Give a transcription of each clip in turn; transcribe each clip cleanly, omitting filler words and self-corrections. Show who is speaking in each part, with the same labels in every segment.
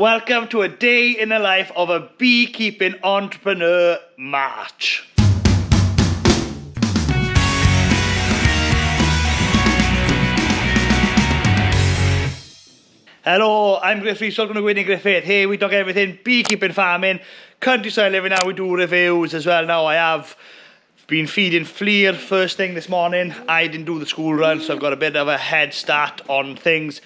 Speaker 1: Welcome to a day in the life of a beekeeping entrepreneur, March. Hello, I'm Griffith, welcome to Winning Griffith. Here we talk everything beekeeping, farming, countryside living. Now we do reviews as well. Now I have been feeding Fleer first thing this morning. I didn't do the school run, so I've got a bit of a head start on things.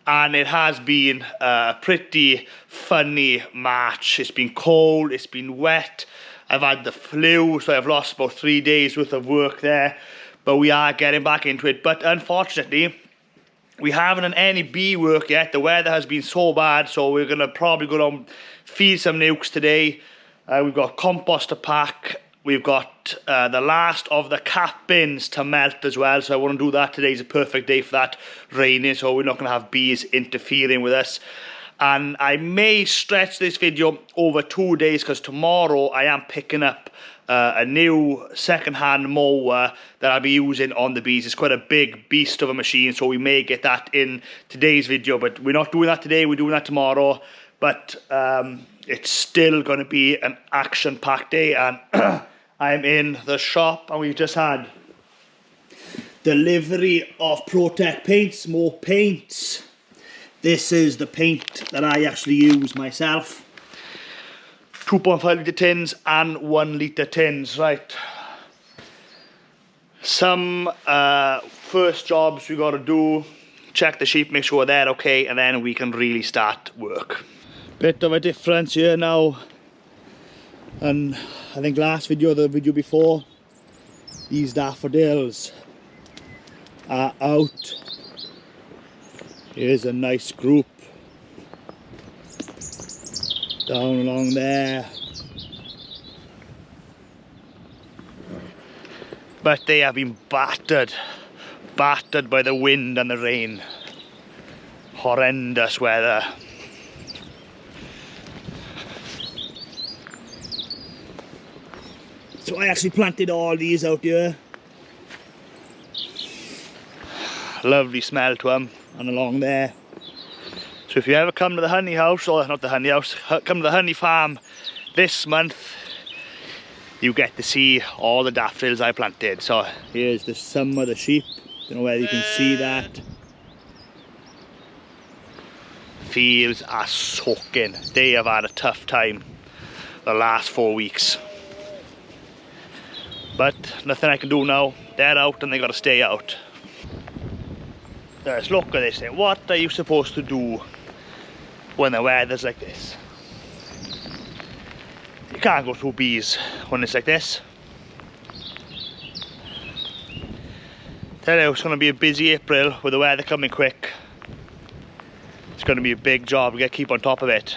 Speaker 1: And it has been a pretty funny March. It's been cold, it's been wet. I've had the flu, so I've lost about 3 days worth of work there. But we are getting back into it. But unfortunately, we haven't done any bee work yet. The weather has been so bad, so we're going to probably go down feed some nukes today. We've got compost to pack. We've got the last of the cap bins to melt as well, so I want to do that. Today's a perfect day for that, raining, so we're not going to have bees interfering with us. And I may stretch this video over 2 days, because tomorrow I am picking up a new second-hand mower that I'll be using on the bees. It's quite a big beast of a machine, so we may get that in today's video, but we're not doing that today, we're doing that tomorrow. But it's still going to be an action-packed day, and I'm in the shop, and we've just had delivery of Protect paints, more paints. This is the paint that I actually use myself. 2.5 litre tins and 1 litre tins, right. Some first jobs we got to do, check the sheep, make sure they're okay, and then we can really start work. Bit of a difference here now, and I think last video, the video before, these daffodils are out. Here's a nice group down along there, but they have been battered by the wind and the rain. Horrendous weather. So I actually planted all these out here. Lovely smell to them, and along there. So if you ever come to the honey house, or not the honey house, come to the honey farm this month, you get to see all the daffodils I planted. So here's some of the sheep. Don't know whether you can see that. Fields are soaking. They have had a tough time the last 4 weeks. But nothing I can do now. They're out and they got to stay out. Let's look at this. What are you supposed to do when the weather's like this? You can't go through bees when it's like this. Tell you, it's going to be a busy April with the weather coming quick. It's going to be a big job. We got to keep on top of it.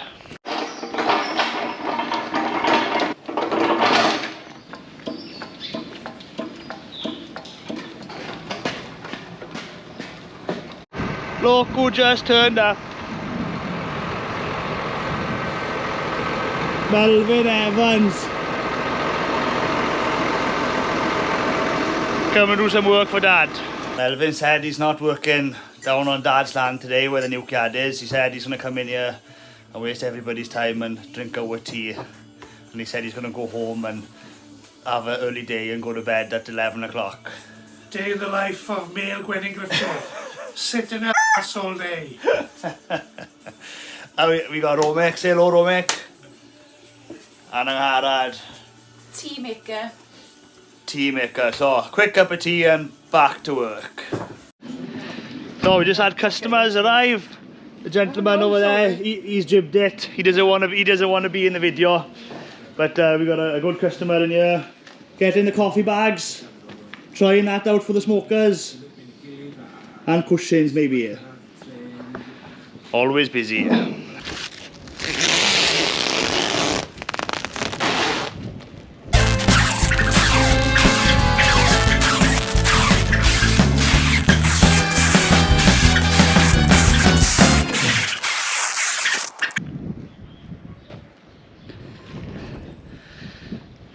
Speaker 1: Look who just turned up. Melvin Evans. Come and do some work for Dad. Melvin said he's not working down on Dad's land today where the nuke yard is. He said he's going to come in here and waste everybody's time and drink our tea. And he said he's going to go home and have an early day and go to bed at 11 o'clock.
Speaker 2: Day in the life of male Winning Griffith. Sitting in ass all day.
Speaker 1: We got Romek. Say hello, Romek. And Harad.
Speaker 3: Tea maker.
Speaker 1: Tea maker. So, quick cup of tea and back to work. So we just had customers arrive. The gentleman over there, he's jibbed it. He doesn't want to be in the video. But we got a good customer in here. Getting the coffee bags. Trying that out for the smokers. And cushions maybe here. Always busy here.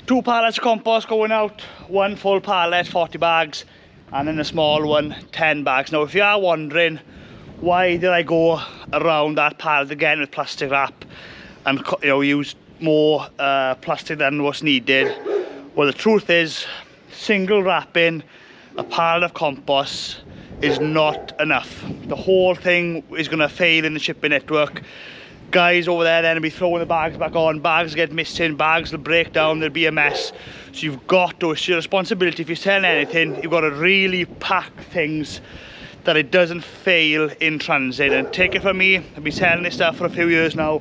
Speaker 1: Two pallets of compost going out, one full pallet, 40 bags, and then a small one, 10 bags. Now if you are wondering why did I go around that pallet again with plastic wrap and, you know, use more plastic than what's needed. Well, the truth is, single wrapping a pallet of compost is not enough. The whole thing is going to fail in the shipping network. Guys over there then will be throwing the bags back on, bags get missing, bags will break down, there'll be a mess. So you've got to, it's your responsibility if you're selling anything, you've got to really pack things that it doesn't fail in transit. And take it from me, I've been selling this stuff for a few years now.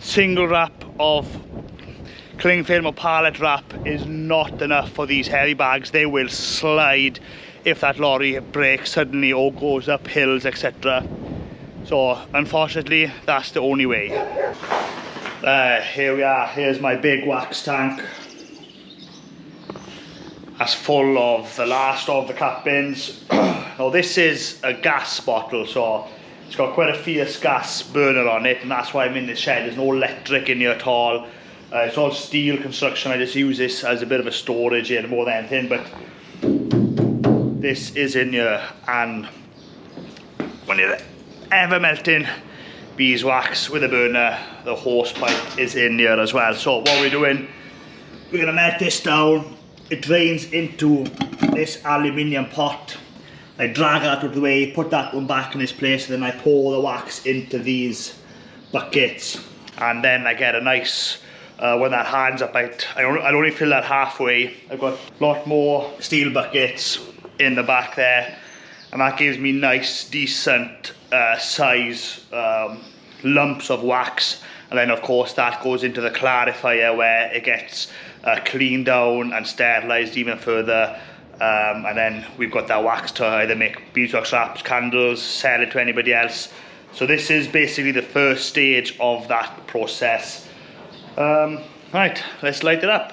Speaker 1: Single wrap of cling film or pallet wrap is not enough for these heavy bags. They will slide if that lorry breaks suddenly or goes up hills, etc. So unfortunately, that's the only way. Here we are, here's my big wax tank. That's full of the last of the cap bins. Now this is a gas bottle, so it's got quite a fierce gas burner on it, and that's why I'm in the shed. There's no electric in here at all. It's all steel construction. I just use this as a bit of a storage here more than anything, but this is in here, and when you're ever melting beeswax with a burner, the hose pipe is in here as well. So what we're doing, we're gonna melt this down. It drains into this aluminium pot. I drag that out of the way, put that one back in its place, and then I pour the wax into these buckets, and then I get a nice when that hands up, I'd only fill that halfway. I've got a lot more steel buckets in the back there, and that gives me nice decent size lumps of wax. And then of course that goes into the clarifier where it gets cleaned down and sterilised even further, and then we've got that wax to either make beeswax wraps, candles, sell it to anybody else. So this is basically the first stage of that process. Right, let's light it up.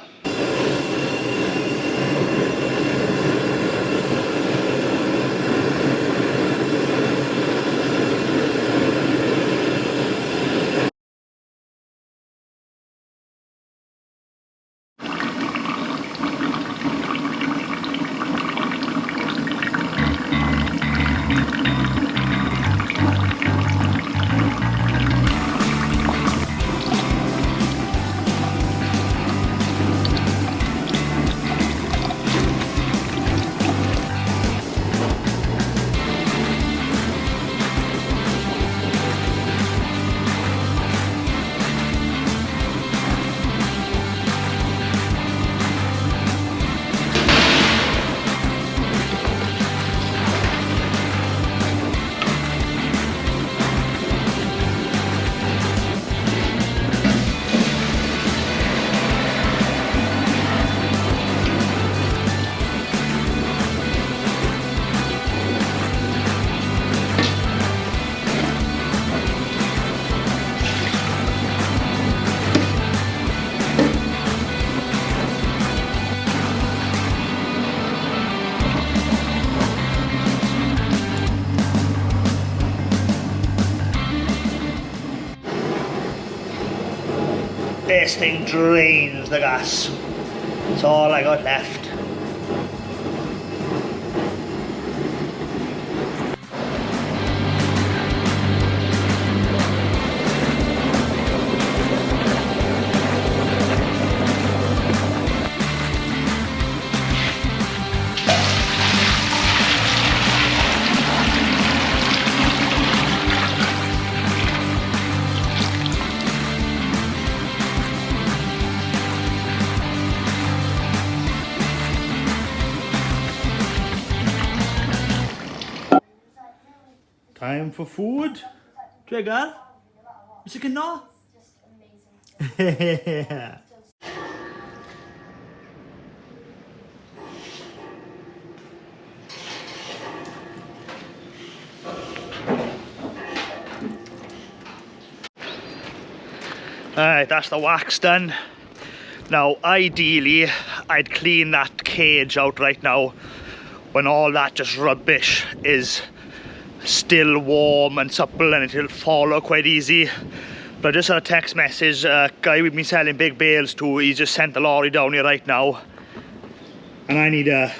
Speaker 1: This thing drains the gas. That's all I got left. Time for food. Trigger. Chicken no? Yeah. Alright, that's the wax done. Now, ideally, I'd clean that cage out right now when all that just rubbish is still warm and supple and it'll follow quite easy. But I just had a text message, a guy we've been selling big bales to, he's just sent the lorry down here right now. And I need a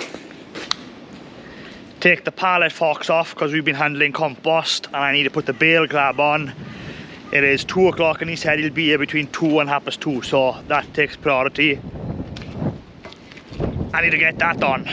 Speaker 1: take the pallet forks off because we've been handling compost, and I need to put the bale grab on. It is 2 o'clock and he said he'll be here between 2 and 2:30, so that takes priority. I need to get that done.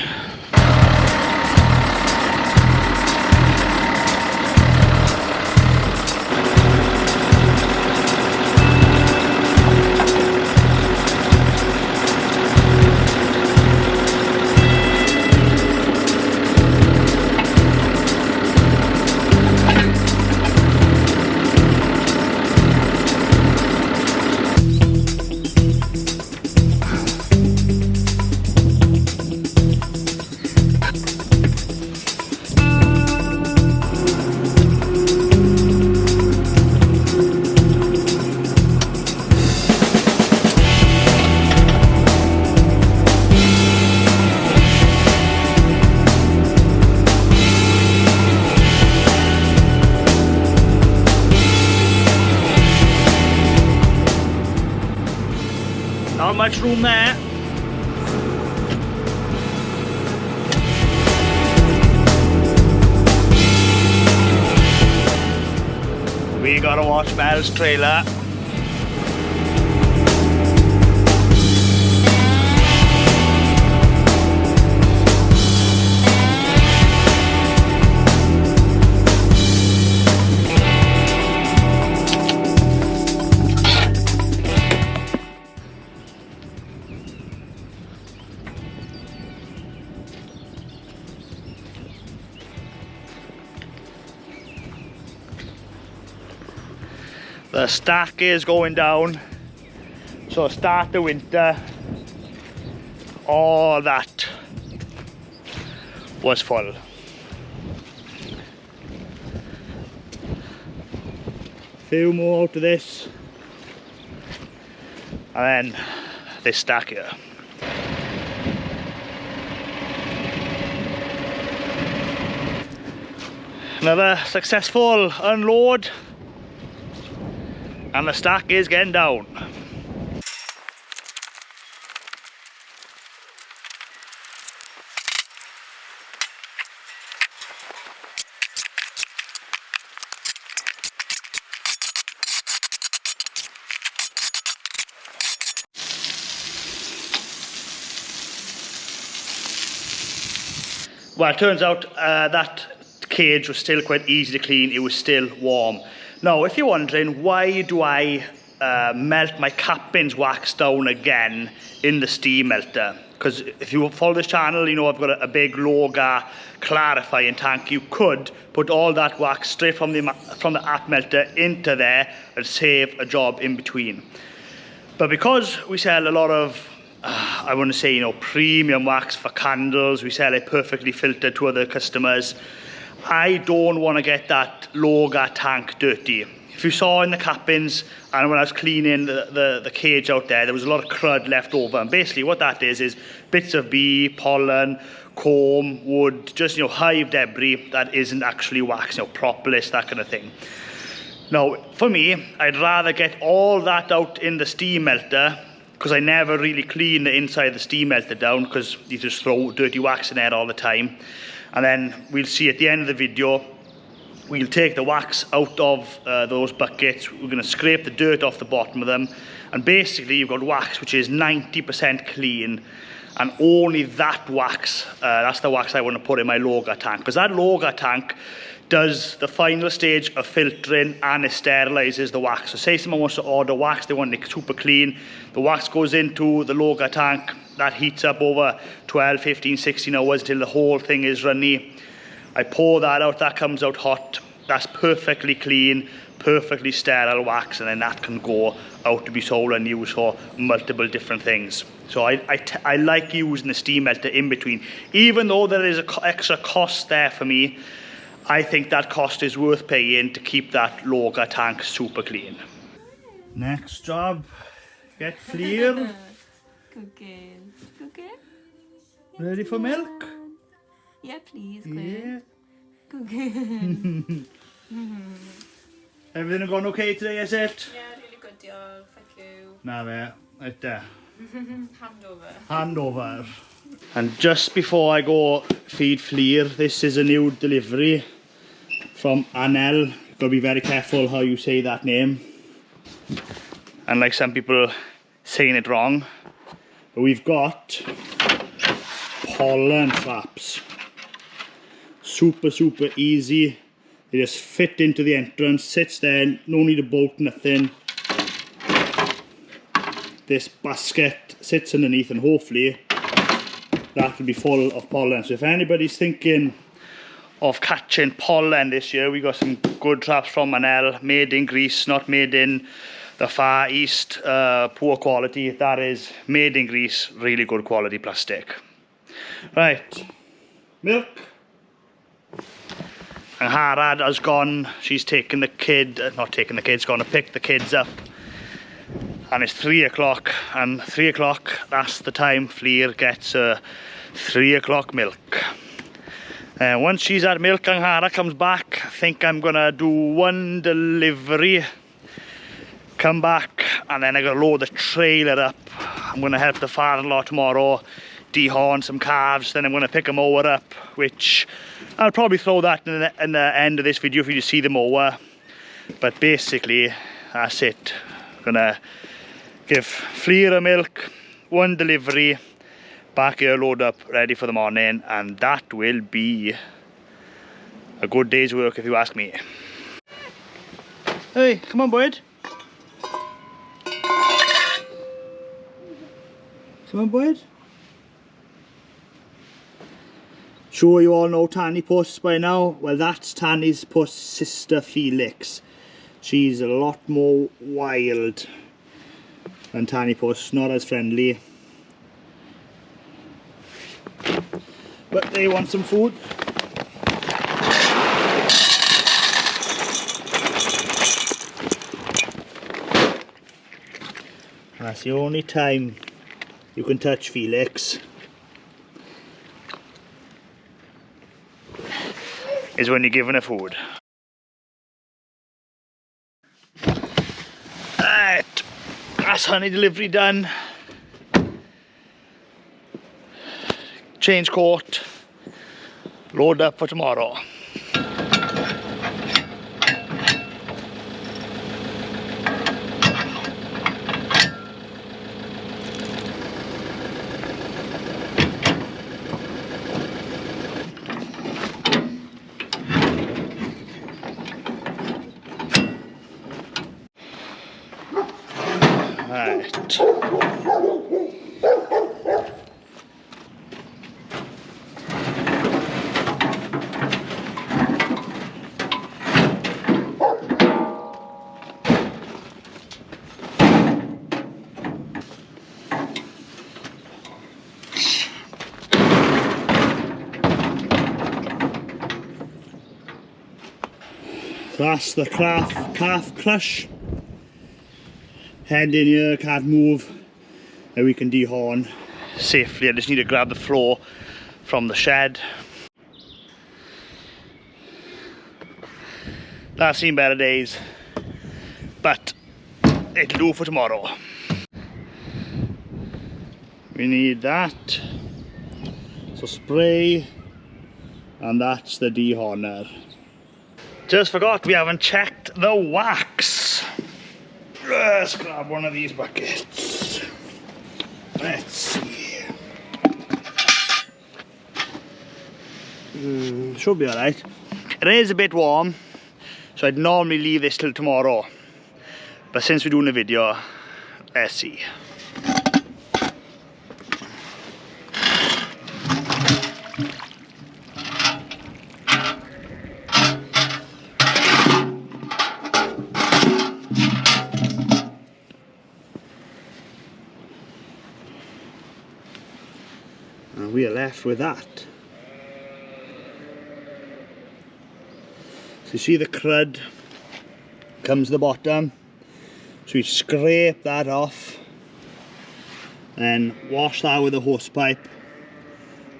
Speaker 1: Not much room there. We gotta watch Mel's trailer. The stack is going down, so start the winter, all that was full. Few more out of this, and then this stack here. Another successful unload. And the stack is getting down. Well, it turns out that cage was still quite easy to clean. It was still warm. Now, if you're wondering, why do I melt my cap bins wax down again in the steam melter? Because if you follow this channel, you know I've got a big Loga clarifying tank. You could put all that wax straight from the app melter into there and save a job in between. But because we sell a lot of, I want to say, you know, premium wax for candles, we sell it perfectly filtered to other customers. I don't want to get that Loga tank dirty. If you saw in the cap bins and when I was cleaning the cage out there was a lot of crud left over, and basically what that is bits of bee, pollen, comb, wood, just, you know, hive debris that isn't actually wax, you know, propolis, that kind of thing. Now, for me, I'd rather get all that out in the steam melter, because I never really clean the inside of the steam melter down, because you just throw dirty wax in there all the time. And then we'll see at the end of the video, we'll take the wax out of those buckets. We're going to scrape the dirt off the bottom of them. And basically you've got wax which is 90% clean. And only that wax, that's the wax I want to put in my Loga tank. Because that Loga tank does the final stage of filtering and it sterilises the wax. So say someone wants to order wax, they want it super clean. The wax goes into the Loga tank. That heats up over 12, 15, 16 hours until the whole thing is runny. I pour that out, that comes out hot. That's perfectly clean, perfectly sterile wax, and then that can go out to be sold and used for multiple different things. So I like using the steam melter in between. Even though there is an extra cost there for me, I think that cost is worth paying to keep that Loga tank super clean. Next job, get clear.
Speaker 3: Good girl. Good girl.
Speaker 1: Ready for milk?
Speaker 3: Yeah, please.
Speaker 1: Yeah.
Speaker 3: Good girl.
Speaker 1: Everything gone okay today, is it?
Speaker 3: Yeah, really good deal. Thank you.
Speaker 1: Now there, right there. Handover. And just before I go feed Fleer, this is a new delivery from Anel. You've got to be very careful how you say that name. And like some people saying it wrong. But we've got pollen traps. Super easy. They just fit into the entrance, sits there, no need to bolt nothing. This basket sits underneath and hopefully that will be full of pollen. So if anybody's thinking of catching pollen this year, we got some good traps from Manel, made in Greece, not made in the Far East, poor quality. That is made in Greece, really good quality plastic. Right, milk. And Harad has gone, she's taken the kid, not taken the kids, gone to pick the kids up. And it's 3 o'clock, and 3 o'clock, that's the time Fleer gets 3 o'clock milk. Once she's had milk and Hara comes back, I think I'm gonna do one delivery, come back, and then I'm gonna load the trailer up. I'm gonna help the father-in-law tomorrow, dehorn some calves, then I'm gonna pick a mower up, which I'll probably throw that in the end of this video for you to see the mower. But basically, that's it. Gonna give Fleer a milk, one delivery, back here, load up, ready for the morning, and that will be a good day's work if you ask me. Hey, come on, bud. Come on, bud. Sure you all know Tanny Puss by now? Well, that's Tanny's Puss sister Felix. She's a lot more wild than Tanny Puss, not as friendly. But they want some food. And that's the only time you can touch Felix, is when you're giving her food. Right, that's honey delivery done. Change coat, load up for tomorrow. Right. That's the calf crush. Head in here, can't move. Now we can dehorn safely. I just need to grab the floor from the shed. I've seen better days, but it'll do for tomorrow. We need that. So spray, and that's the dehorner. Just forgot we haven't checked the wax. Let's grab one of these buckets. Let's see. Should be alright. It is a bit warm, so I'd normally leave this till tomorrow. But since we're doing a video, let's see. And we are left with that. So you see the crud comes to the bottom. So we scrape that off and wash that with a hose pipe,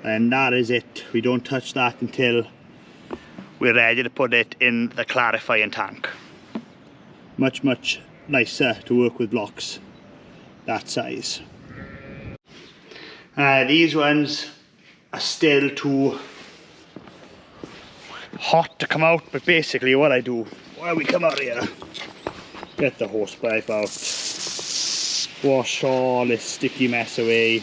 Speaker 1: and that is it. We don't touch that until we're ready to put it in the clarifying tank. Much nicer to work with blocks that size. These ones are still too hot to come out, but basically what I do, while we come out here, get the hose pipe out, wash all this sticky mess away,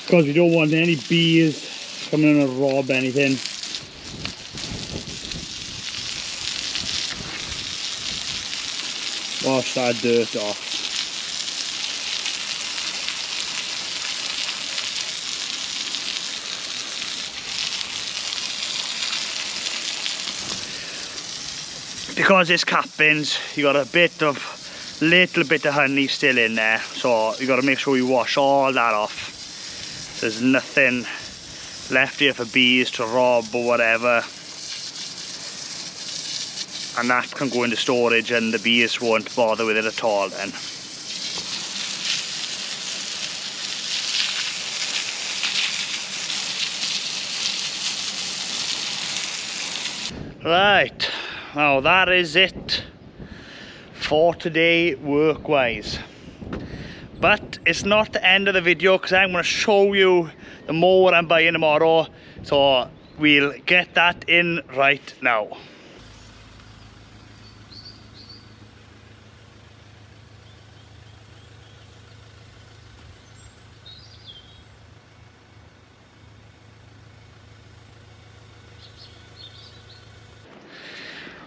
Speaker 1: because we don't want any bees coming in and rob anything. Wash that dirt off. Because it's cappings, you got a little bit of honey still in there, so you got to make sure you wash all that off. So there's nothing left here for bees to rob or whatever, and that can go into storage and the bees won't bother with it at all then. Right, now that is it for today work wise, but it's not the end of the video, because I'm going to show you the mower I'm buying tomorrow, so we'll get that in right now.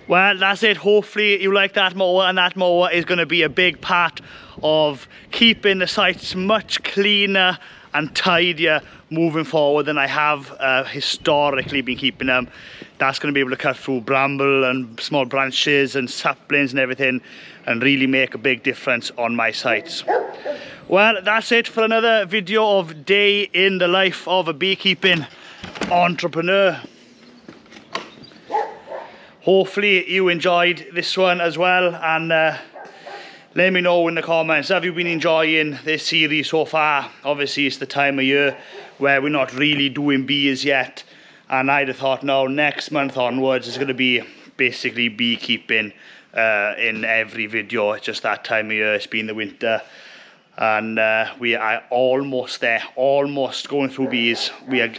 Speaker 1: Well, that's it. Hopefully you like that mower, and that mower is going to be a big part of keeping the sites much cleaner and tidier moving forward than I have historically been keeping them. That's going to be able to cut through bramble and small branches and saplings and everything, and really make a big difference on my sites. Well, that's it for another video of day in the life of a beekeeping entrepreneur. Hopefully you enjoyed this one as well, and let me know in the comments, have you been enjoying this series so far? Obviously it's the time of year where we're not really doing bees yet, and I'd have thought now next month onwards is going to be basically beekeeping in every video. It's just that time of year, it's been the winter, and we are almost there, almost going through bees.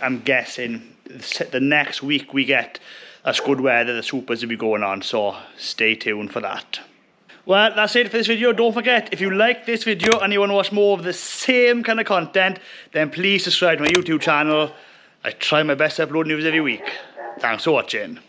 Speaker 1: I'm guessing the next week we get that's good weather, the supers will be going on, so stay tuned for that. Well, that's it for this video. Don't forget, if you like this video and you want to watch more of the same kind of content, then please subscribe to my YouTube channel. I try my best to upload news every week. Thanks for watching.